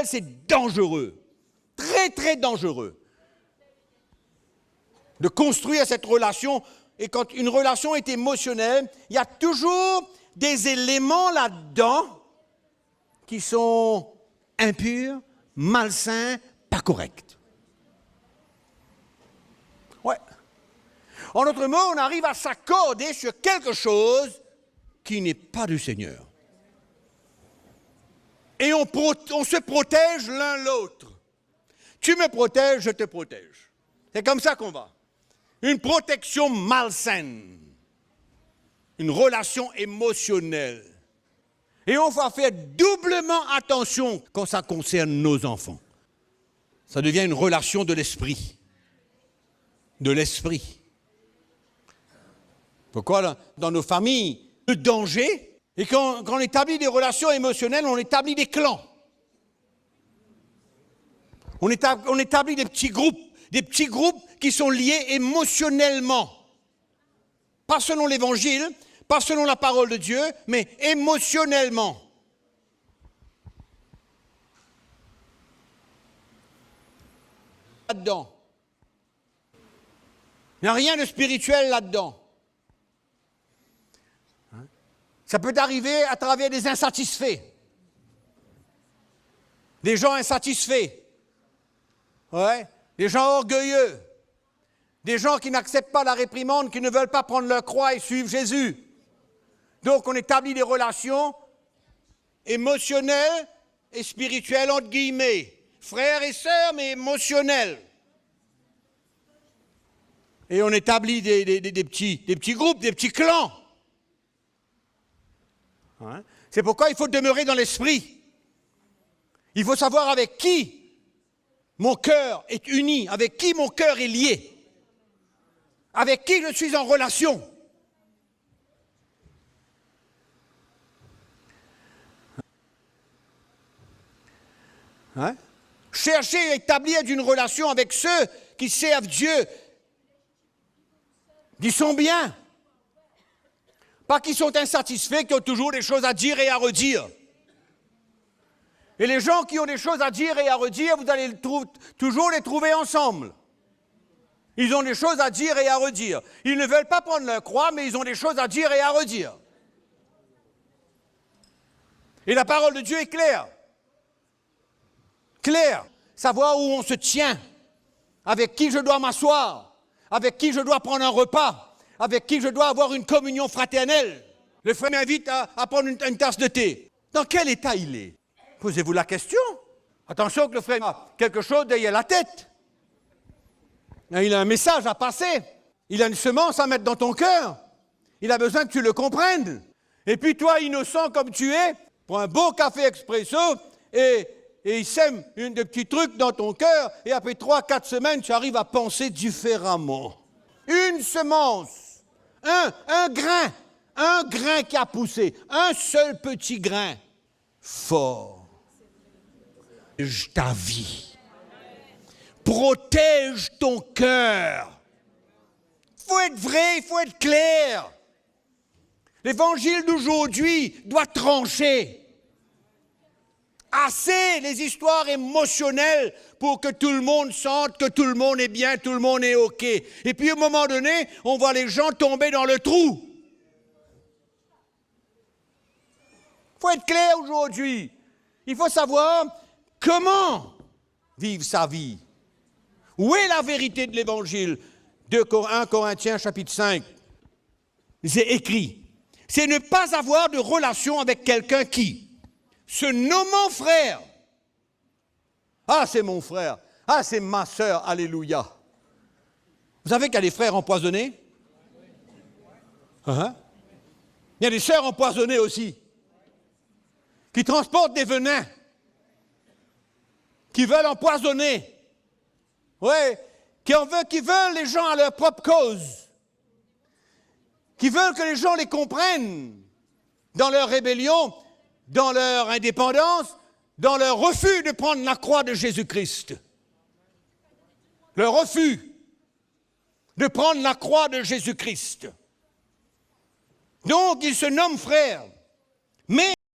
c'est dangereux. Très, très dangereux. De construire cette relation. Et quand une relation est émotionnelle, il y a toujours des éléments là-dedans qui sont impurs, malsains, pas corrects. Ouais. En d'autres mots, on arrive à s'accorder sur quelque chose qui n'est pas du Seigneur. Et on se protège l'un l'autre. Tu me protèges, je te protège. C'est comme ça qu'on va. Une protection malsaine. Une relation émotionnelle. Et on va faire doublement attention quand ça concerne nos enfants. Ça devient une relation de l'esprit. De l'esprit. Pourquoi dans nos familles, le danger, et quand on établit des relations émotionnelles, on établit des clans. On établit des petits groupes qui sont liés émotionnellement. Pas selon l'Évangile, pas selon la parole de Dieu, mais émotionnellement. Là-dedans. Il n'y a rien de spirituel là-dedans. Ça peut arriver à travers des insatisfaits. Des gens insatisfaits. Ouais. Des gens orgueilleux. Des gens qui n'acceptent pas la réprimande, qui ne veulent pas prendre leur croix et suivre Jésus. Donc on établit des relations émotionnelles et spirituelles, entre guillemets. Frères et sœurs, mais émotionnelles. Et on établit des petits groupes, des petits clans. Hein? C'est pourquoi il faut demeurer dans l'esprit. Il faut savoir avec qui mon cœur est uni, avec qui mon cœur est lié, avec qui je suis en relation. Hein? Chercher à établir une relation avec ceux qui servent Dieu, qui sont bien. Pas qu'ils sont insatisfaits, qui ont toujours des choses à dire et à redire. Et les gens qui ont des choses à dire et à redire, vous allez toujours les trouver ensemble. Ils ont des choses à dire et à redire. Ils ne veulent pas prendre leur croix, mais ils ont des choses à dire et à redire. Et la parole de Dieu est claire. Claire. Savoir où on se tient, avec qui je dois m'asseoir, avec qui je dois prendre un repas, avec qui je dois avoir une communion fraternelle. Le frère m'invite à prendre une tasse de thé. Dans quel état il est? Posez-vous la question. Attention que le frère a quelque chose derrière la tête. Il a un message à passer. Il a une semence à mettre dans ton cœur. Il a besoin que tu le comprennes. Et puis toi, innocent comme tu es, prends un beau café expresso et il sème des petits trucs dans ton cœur et après 3-4 semaines, tu arrives à penser différemment. Une semence, un grain qui a poussé, un seul petit grain, fort. Ta vie. Protège ton cœur. Il faut être vrai, il faut être clair. L'évangile d'aujourd'hui doit trancher. Assez les histoires émotionnelles pour que tout le monde sente que tout le monde est bien, tout le monde est OK. Et puis, à un moment donné, on voit les gens tomber dans le trou. Il faut être clair aujourd'hui. Il faut savoir comment vivre sa vie. Où est la vérité de l'Évangile? 1 Corinthiens, chapitre 5. C'est écrit. C'est ne pas avoir de relation avec quelqu'un qui, se nommant frère. Ah, c'est mon frère. Ah, c'est ma sœur. Alléluia. Vous savez qu'il y a des frères empoisonnés? Il y a des sœurs empoisonnées aussi, qui transportent des venins, qui veulent empoisonner. Oui, qui veulent les gens à leur propre cause, qui veulent que les gens les comprennent dans leur rébellion, dans leur indépendance, dans leur refus de prendre la croix de Jésus-Christ. Le refus de prendre la croix de Jésus-Christ. Donc, ils se nomment frères, mais